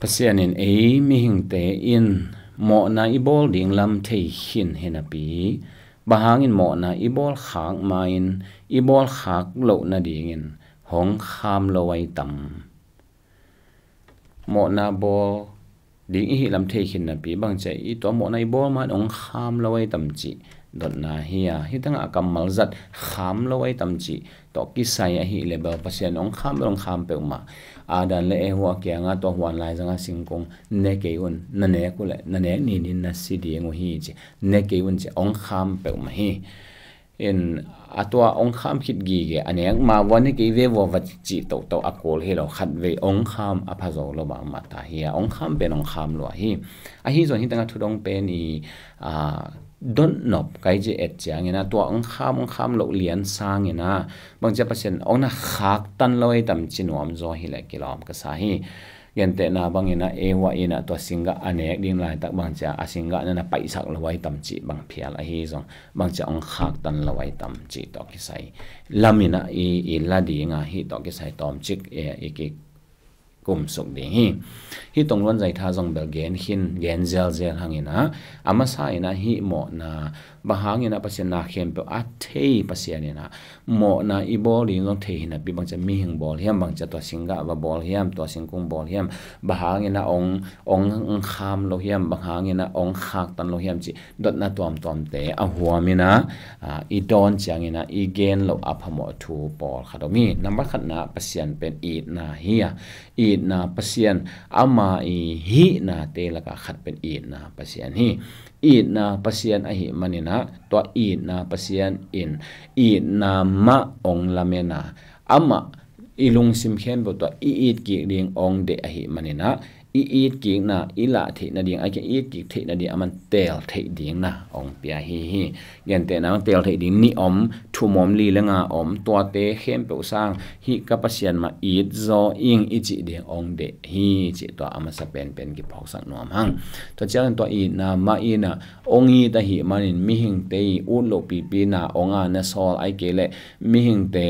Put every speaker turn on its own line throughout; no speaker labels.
Pasian in mi hing te in Mawhna i bawl ding lam thei hin henapi banghangin Mawhna i bawl khak main i bawl khak lo na dingin hong kham lo ai tam Mawhna bawl ding hi lam thei hin na pi bang chai i to Mawhna i bawl man ong kham lo ai tam chi dot na hiya hitanga kamal zat kham lo ai tam chi to ki sai a hi level Pasian ong kham pe ma adan le huwa kya nga to hwan lai zanga singkong ne ke un na ne ku le na ne ni ni na si di ngo hi chi ne ke un che ong kham pe ma hi in atwa ong kham khit gi ge aneng ma wan ke ve wo wa chi to akol he lo khat ve ong kham a pha zo lo ba ma ta hi ong kham pe ong kham lo hi a hi zon hi tanga thu dong pe ni don't nop kai je et chang ina to ong kham lo lian sang ina bang ja Pasian ong na khaktan loi tam chinom zo hi le kilom ka sa hi gente na bang ina ewa ina to singa anek ding lai tak bang cha asinga na paisak lawai tam chi bang phial a hi zong bang cha ong khaktan lawai tam chi to ki sai lamina i la dinga hi to ki sai tom chik e ki kum sok ding hi Tongluan Zaitha zong bel gen zel hangina ama sa ina hi Mawhna bahangina Pasian na khem pe a thei Pasian ina Mawhna i bawl ding long thei na pi bang cha mi hing bawl hiam bang cha to singa wa bawl hiam to singkung bawl hiam bahangina ong kham lo hiam bahangina ong khak tan lo hiam chi dot na tom te a huamina i don changina i gen lo aphamo thu bawl khadomi number khat na Pasian pen i na hiya i na Pasian ama i hi na te laka khat pen i na Pasian hi i na Pasian a hi manina to i na Pasian in i na ma ong lamena ama ilung sim khem bo to i ki ding ong de a hi manina i ki na ila the na ding a ke i ki the na di aman tel the ding na ong pia hi gen te na tel the ding ni om thu mom li lenga om to te khem pe sang hi ka Pasian ma i zo ing i chi de ong de hi chi to ama sa pen ki phok sang nom hang to chang to i na ma i na ong i ta hi manin mi hing te u lo pi na onga na sol ai ke le mi hing te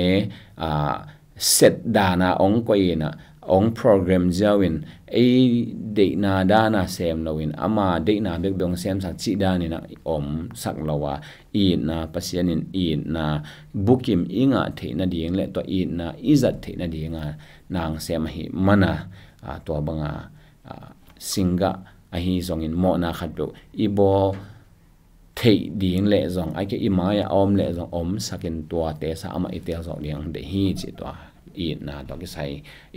set dana ong ko ina ong program jawin e de na dana sem lowin ama de na bek dong sem sa chi dani na om sak lawa i na Pasian in i na bukim inga the na ding le to i na izat the na dinga nang sem hi mana to banga singa a hi zong in Mawhna khat bu i bo thei ding le zong ai ke i maya om le zong om sakin to te sa ama itel zong ding de hi chi to i na to ki sai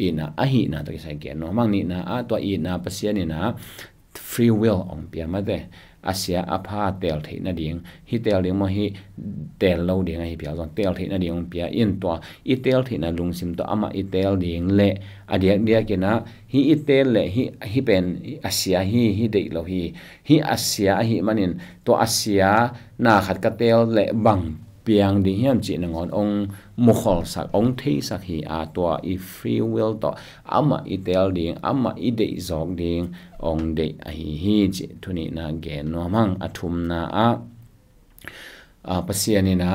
i na a hi na to ki sai ke no mang ni na a to i na Pasian ni na free will ong pia ma de asia apha tel the na ding hi tel ding mo hi tel lo ding ai pia zong tel the na ding pia in to i tel the na lung sim to ama i tel ding le adiak dia ke na hi i tel le hi pen asia hi de lo hi asia hi manin to asia na khat ka tel le bang piang ding hiam chi na ngon ong mukhol sak ong thei sak hi a to i free will to ama i tel ding ama i de zok ding ong de a hi chi thuni na gen no mang athum na a Pasian ni na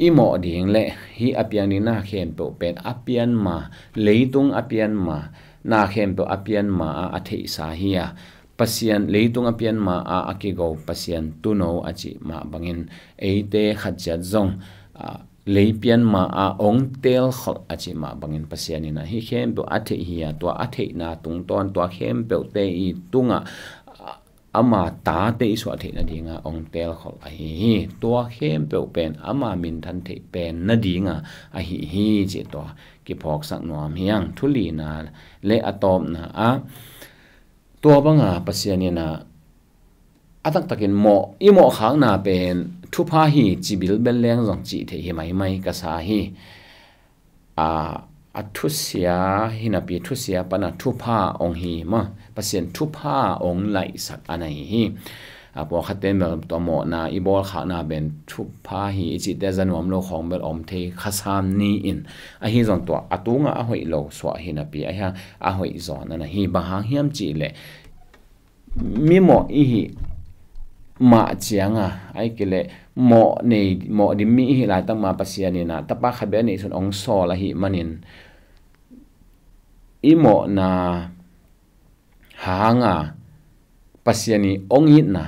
i mo ding le hi apian ni na khem pe pen apian ma leitung apian ma na khem pe apian ma a thei sa hi a Pasian leitung apian ma a akigo Pasian tuno achi ma bangin eite khatjat zong leipian ma a ong tel khol achi ma bangin Pasian ina hi khem to athe hi to athe na tung ton to khem pe te i tunga ama ta te isu athe na dinga ong tel khol a hi to khem pe pen ama min than the pen na dinga a hi chi to ki phok sak nom hiang thuli na le atom na a to banga Pasian na atak takin i mo khang na pen thu pha hi chibil bel leng jong chi the hi mai ka sa hi a thu sia hi na pi thu sia pana thu pha ong hi ma Pasian thu pha ong lai sak anai hi po khaten bel to Mawhna i bawl kha na ben thu pha hi chi te zanom lo khong bel om the khasam ni in a hi zong to atunga a hoi lo swa hi na pi a hoi zon na hi bahang hiam chi le mi mo i hi ma chianga ai kele mo di mi hi la ta ma Pasian ni na ta pa khabe ni sun ong so la hi manin i mo na hanga pasiani ongit na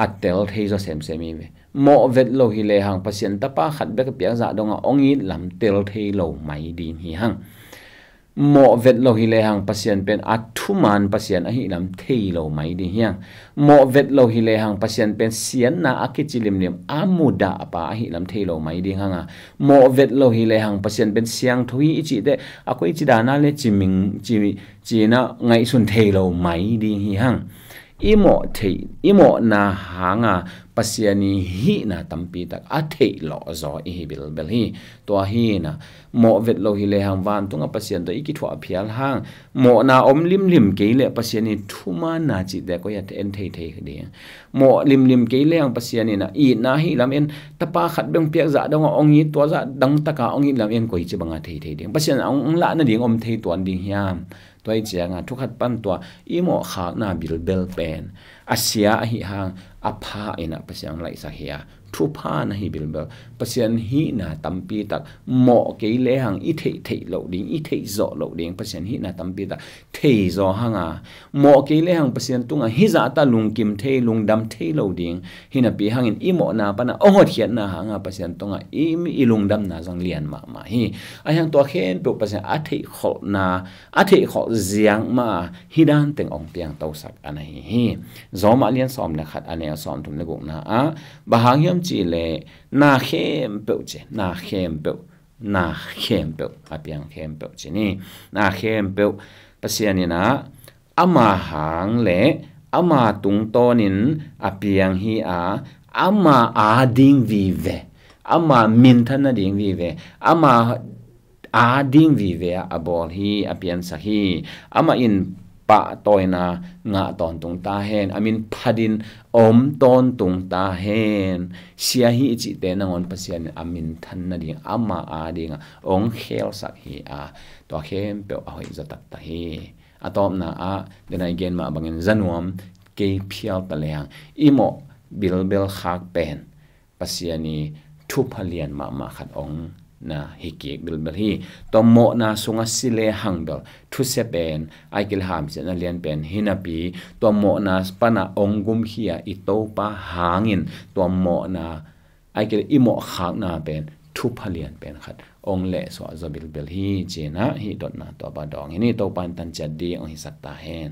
atel thei zo sem semi ve mo vet lo hi le hang pasien tapa khat be ka pia za donga ongit lam tel thei lo mai din hi hang mo vet lo hi le hang pasien pen athuman pasien a hi lam thei lo mai din hiang mo vet lo hi le hang pasien pen sian na akichilim lim amuda apa a hi lam thei lo mai din hanga mo vet lo hi le hang pasien pen siang thui chi de akoi chi dana le chiming chi na ngai sun thei lo mai din hi hang imo na hanga pasiani hi na tampi tak a thei lo zo i bil bel hi to hi na mo vet lo hi le hang van tunga pasian to iki thwa phial hang mo na om lim lim ke le pasiani thuma na chi de ko ya en thei de mo lim lim ke le hang pasiani na i na hi lam en tapa khat beng piak za dong ong i to za dang taka ong i lam en koi chi banga thei ding pasian ong la na ding om thei tuan ding hiam toy chianga thukhat pan to imo khak na bil bel pen asia hi hang apha ina pasiang lai sa hia thu pha na hi bil bel pasian hi na tampi tak mo ke le hang i thei lo ding i thei zo lo ding pasian hi na tampi tak thei zo hanga mo ke le hang pasian tunga hi za ta lung kim thei lung dam thei lo ding hi na pi hangin i mo na pa na ongot hian na hanga pasian tunga i lung dam na jang lian ma hi a hang to khen pe pasian a thei khol na a thei khol ziang ma hi dan teng ong piang to sak anai hi zo ma lian som na khat ane som thum na guk na a banghangin chi le na khem pe che na khem pe apiang khem pe chi ni na khem pe pasiani na ama hang le ama tung tonin apiang hi a ama ading vi ve ama min than na ding vi ve ama ading vi ve a bol hi apian sa hi ama in pa toina nga ton tung ta hen amin phadin om ton tung ta hen sia hi chi te na ngon pasian amin than na ding ama a ding ong khel sak hi a to khem pe a hoi za tak ta hi atom na a den again ma bangin zanuam ke phial paleang imo bilbel khak pen pasiani thu phalian ma khat ong na hiki bilbel hi to mo na sunga sile hangbel thu se pen aikil ham se na lian pen hinapi to mo na spana ongum hia i to pa hangin to mo na aikil imo khak na pen thu phalian pen khat ong le so zo bilbel hi chena hi dot na to ba dong ni to pan tan cha di ong hi sakta hen